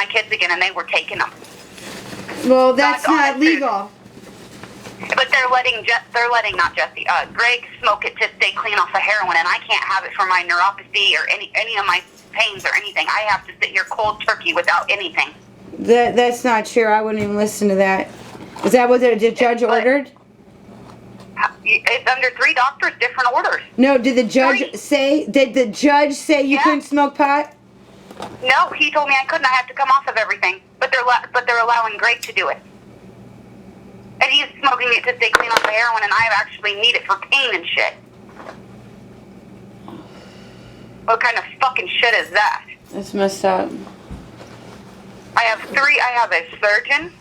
my kids again, and they were taking them. Well, that's not legal. But they're letting not Jesse, Greg smoke it to stay clean off of heroin, and I can't have it for my neuropathy or any of my pains or anything. I have to sit here cold turkey without anything. That's not true. I wouldn't even listen to that. Is that what the judge ordered? It's under 3 doctors, different orders. No, did the judge say you couldn't smoke pot? No, he told me I couldn't. I have to come off of everything. But they're allowing Greg to do it. And he's smoking it to stay clean off the heroin, and I actually need it for pain and shit. What kind of fucking shit is that? That's messed up. I have 3. I have a surgeon,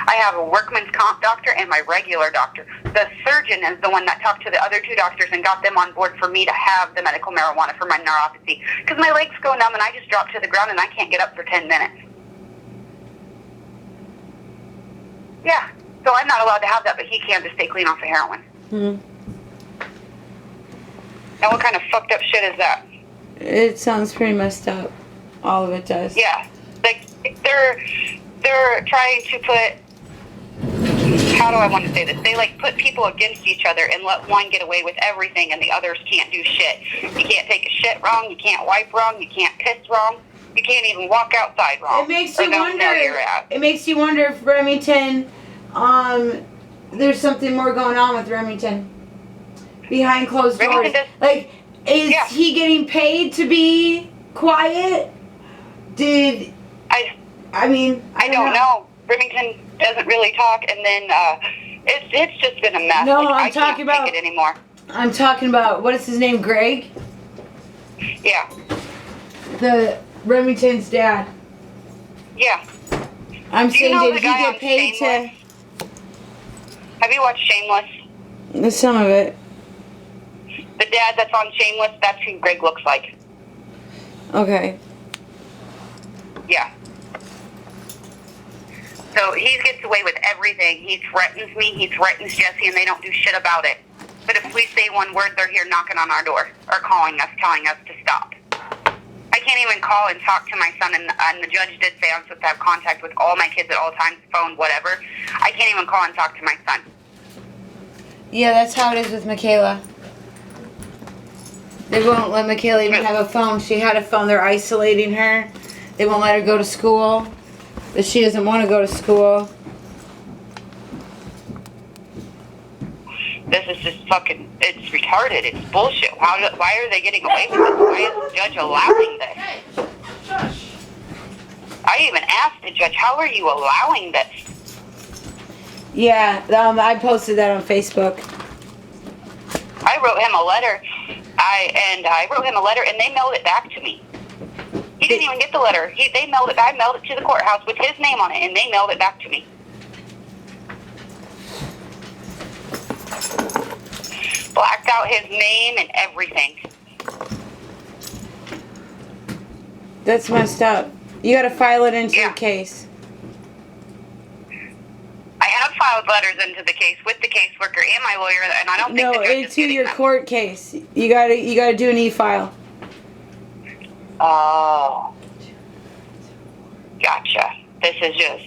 I have a workman's comp doctor, and my regular doctor. The surgeon is the one that talked to the other 2 doctors and got them on board for me to have the medical marijuana for my neuropathy. Because my legs go numb, and I just drop to the ground, and I can't get up for 10 minutes. Yeah. So I'm not allowed to have that, but he can to stay clean off of heroin. Now what kind of fucked up shit is that? It sounds pretty messed up. All of it does. Yeah. Like, they're trying to put, how do I want to say this? They, like, put people against each other and let one get away with everything and the others can't do shit. You can't take a shit wrong, you can't wipe wrong, you can't piss wrong, you can't even walk outside wrong. It makes you wonder. It makes you wonder if Remington, there's something more going on with Remington behind closed doors. Like, is he getting paid to be quiet? I don't know. Remington doesn't really talk, and then it's just been a mess. No, like, I'm talking about. I can't take it anymore. I'm talking about, what is his name? Greg. Yeah. The Remington's dad. Yeah. I'm saying, did he get paid to? Have you watched Shameless? Some of it. The dad that's on Shameless, that's who Greg looks like. Okay. Yeah. So he gets away with everything. He threatens me, he threatens Jesse, and they don't do shit about it. But if we say one word, they're here knocking on our door or calling us, telling us to stop. I can't even call and talk to my son, and the judge did say I'm supposed to have contact with all my kids at all times, phone, whatever. I can't even call and talk to my son. Yeah, that's how it is with Michaela. They won't let Michaela even have a phone. She had a phone. They're isolating her. They won't let her go to school. But she doesn't want to go to school. This is just fucking, it's retarded. It's bullshit. Why are they getting away with this? Why is the judge allowing this? Hey, shush. I even asked the judge, how are you allowing this? Yeah, I posted that on Facebook. I wrote him a letter. I wrote him a letter, and they mailed it back to me. He didn't even get the letter. They mailed it. I mailed it to the courthouse with his name on it, and they mailed it back to me. Blacked out his name and everything. That's messed up. You got to file it into your case. I have filed letters into the case with the caseworker and my lawyer, and I don't think the judge is getting them. No, into your court case. You gotta do an e-file. Oh. Gotcha. This is just...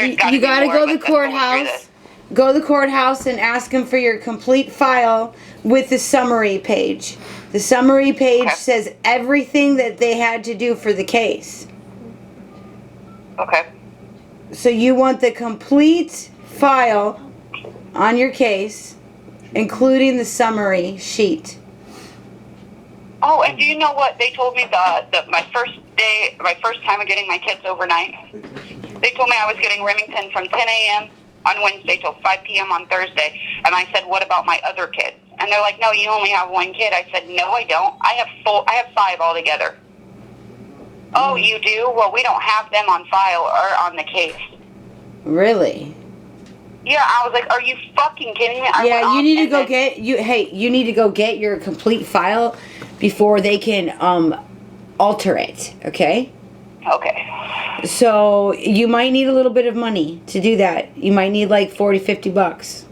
You gotta go to the courthouse. Go to the courthouse and ask them for your complete file with the summary page. The summary page says everything that they had to do for the case. Okay. So you want the complete file on your case, including the summary sheet. Oh, and do you know what they told me my first time of getting my kids overnight? They told me I was getting Remington from 10 a.m. on Wednesday till 5 p.m. on Thursday. And I said, what about my other kids? And they're like, no, you only have 1 kid. I said, no, I don't. I have 5 altogether. Oh, you do? Well, we don't have them on file or on the case. Really? Yeah, I was like, are you fucking kidding me? You need to go you need to go get your complete file before they can alter it, okay? Okay. So you might need a little bit of money to do that. You might need like $40-50.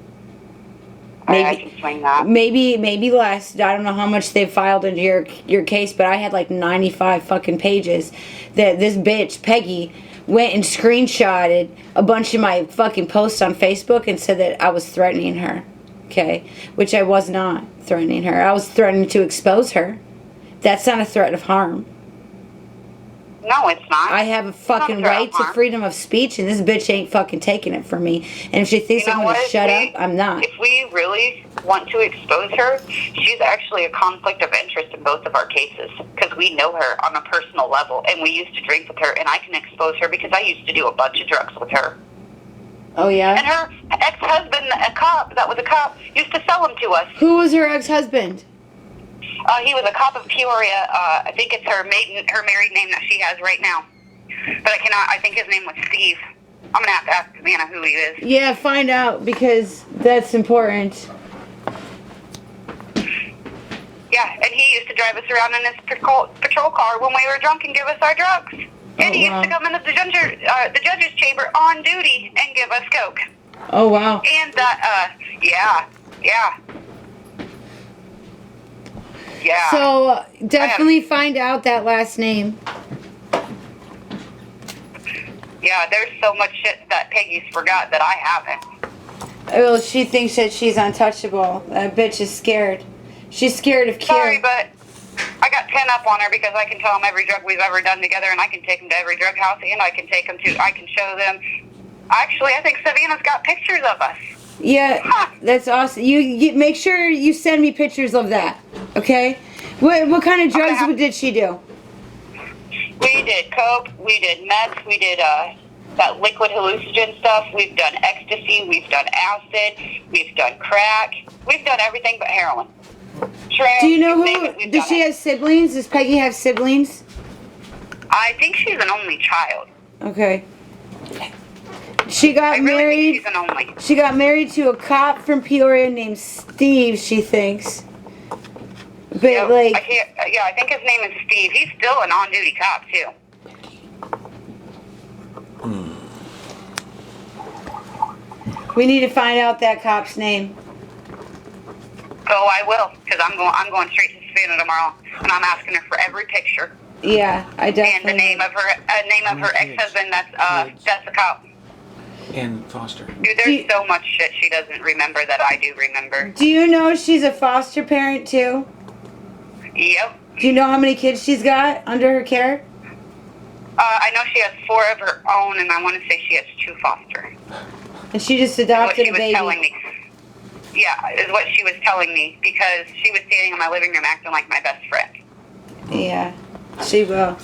I can swing that. Maybe less. I don't know how much they've filed into your case, but I had like 95 fucking pages that this bitch, Peggy, went and screenshotted a bunch of my fucking posts on Facebook and said that I was threatening her. Okay? Which I was not threatening her. I was threatening to expose her. That's not a threat of harm. No, it's not. I have a fucking right to freedom of speech, and this bitch ain't fucking taking it from me. And if she thinks I'm gonna shut up, I'm not. If we really want to expose her, she's actually a conflict of interest in both of our cases because we know her on a personal level, and we used to drink with her, and I can expose her because I used to do a bunch of drugs with her. Oh, yeah? And her ex-husband, a cop, used to sell them to us. Who was her ex-husband? He was a cop of Peoria. I think it's her married name that she has right now. But I think his name was Steve. I'm going to have to ask Savannah who he is. Yeah, find out because that's important. Yeah, and he used to drive us around in his patrol car when we were drunk and give us our drugs. And he used to come into the judge's chamber on duty and give us coke. Oh, wow. And yeah. So, definitely find out that last name. Yeah, there's so much shit that Peggy's forgot that I haven't. Well, she thinks that she's untouchable. That bitch is scared. She's scared of Q. Sorry, but I got 10 up on her because I can tell them every drug we've ever done together, and I can take them to every drug house, and I can show them. Actually, I think Savannah's got pictures of us. Yeah, that's awesome. You make sure you send me pictures of that, okay? What kind of drugs did she do? We did coke, we did meth, we did that liquid hallucinogen stuff. We've done ecstasy, we've done acid, we've done crack. We've done everything but heroin. Shrimp, do you know who? Does she have siblings? Does Peggy have siblings? I think she's an only child. Okay. She got married. Think she's an only. She got married to a cop from Peoria named Steve, she thinks. But I think his name is Steve. He's still an on-duty cop too. We need to find out that cop's name. Oh, I will, because I'm going straight to Savannah tomorrow, and I'm asking her for every picture. Yeah, I definitely. And the name of her ex-husband. That's the cop. And Foster. Dude, there's so much shit she doesn't remember that I do remember. Do you know she's a foster parent too? Yep. Do you know how many kids she's got under her care? I know she has 4 of her own, and I want to say she has 2 foster. And she just adopted a baby. Telling me. Yeah, is what she was telling me, because she was standing in my living room acting like my best friend. Yeah, she will.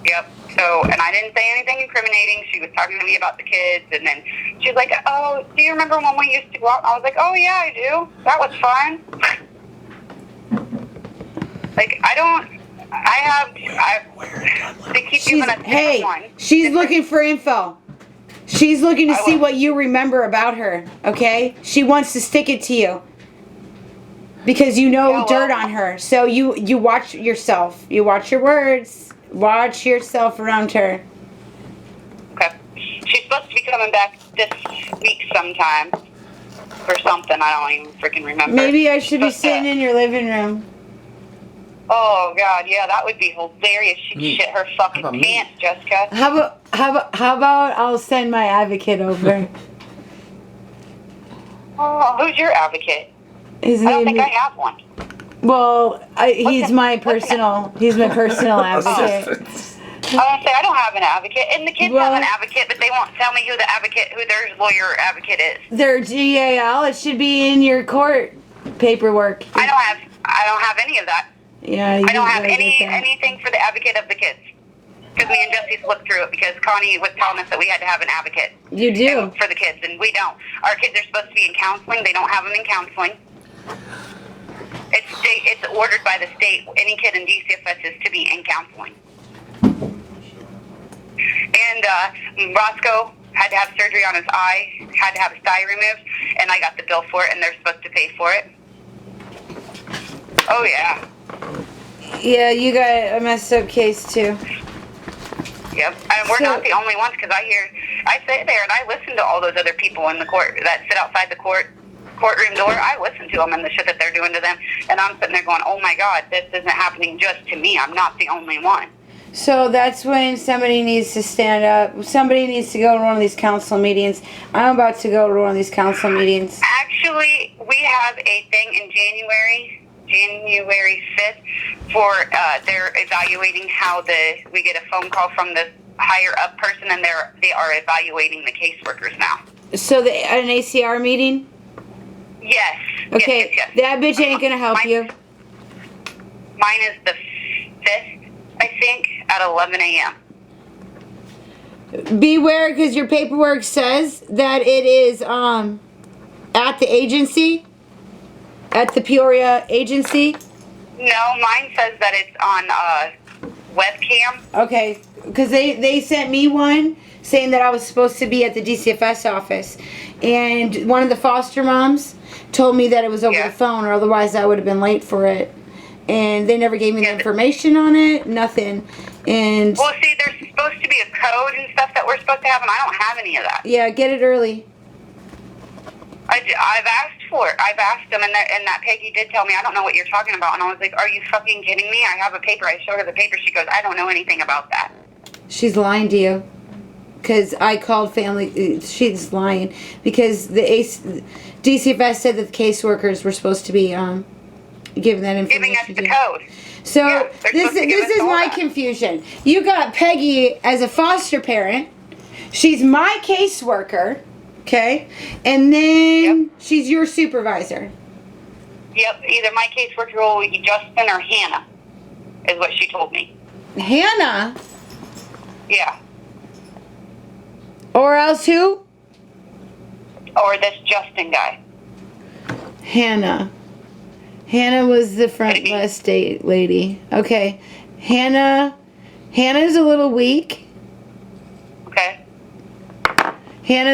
Yep. So, and I didn't say anything incriminating. She was talking to me about the kids, and then she was like, "Oh, do you remember when we used to go out?" And I was like, "Oh yeah, I do. That was fun." Like, they keep giving us one. She's looking for info. She's looking to see what you remember about her, okay? She wants to stick it to you. Because you know dirt on her. So you watch yourself. You watch your words. Watch yourself around her. Okay. She's supposed to be coming back this week sometime. Or something. I don't even freaking remember. Maybe I should be sitting in your living room. Oh God, yeah, that would be hilarious. She'd shit her fucking pants, Jessica. How about I'll send my advocate over? Oh, who's your advocate? I don't think I have one. Well, he's my personal advocate. I don't have an advocate, and the kids have an advocate, but they won't tell me who their lawyer advocate is. Their GAL. It should be in your court paperwork. I don't have any of that. Yeah, I don't have anything for the advocate of the kids. Because me and Jesse looked through it because Connie was telling us that we had to have an advocate. You do? For the kids, and we don't. Our kids are supposed to be in counseling. They don't have them in counseling. It's ordered by the state. Any kid in DCFS is to be in counseling. And Roscoe had to have surgery on his eye, had to have his eye removed, and I got the bill for it, and they're supposed to pay for it. Oh, yeah. Yeah, you got a messed up case, too. Yep, and we're not the only ones, because I sit there and I listen to all those other people in the court that sit outside the court courtroom door. I listen to them and the shit that they're doing to them, and I'm sitting there going, "Oh my God, this isn't happening just to me. I'm not the only one." So that's when somebody needs to stand up. Somebody needs to go to one of these council meetings. I'm about to go to one of these council meetings. Actually, we have a thing in January 5th, for they're evaluating how we get a phone call from the higher up person, and they are evaluating the caseworkers now. So an ACR meeting? Yes. Okay, yes. That bitch ain't gonna help you. Mine is the 5th, I think, at 11 a.m. Beware, because your paperwork says that it is at the agency, at the Peoria agency. No, mine says that it's on webcam. Okay, because they sent me one saying that I was supposed to be at the DCFS office, and one of the foster moms told me that it was over the phone, or otherwise I would have been late for it. And they never gave me the information on it, nothing. And well, see, there's supposed to be a code and stuff that we're supposed to have, and I don't have any of that. Yeah, get it early. I've asked for it. I've asked them, and that Peggy did tell me, I don't know what you're talking about. And I was like, are you fucking kidding me? I have a paper. I showed her the paper. She goes, I don't know anything about that. She's lying to you. Because I called family. She's lying. Because the DCFS said that the caseworkers were supposed to be giving that information. Giving us the code. So yeah, this is my confusion. You got Peggy as a foster parent. She's my caseworker. Okay, and then she's your supervisor. Yep, either my caseworker will be Justin or Hannah, is what she told me. Hannah? Yeah. Or else who? Or this Justin guy. Hannah. Hannah was the front desk lady. Okay, Hannah's a little weak. Okay. Hannah.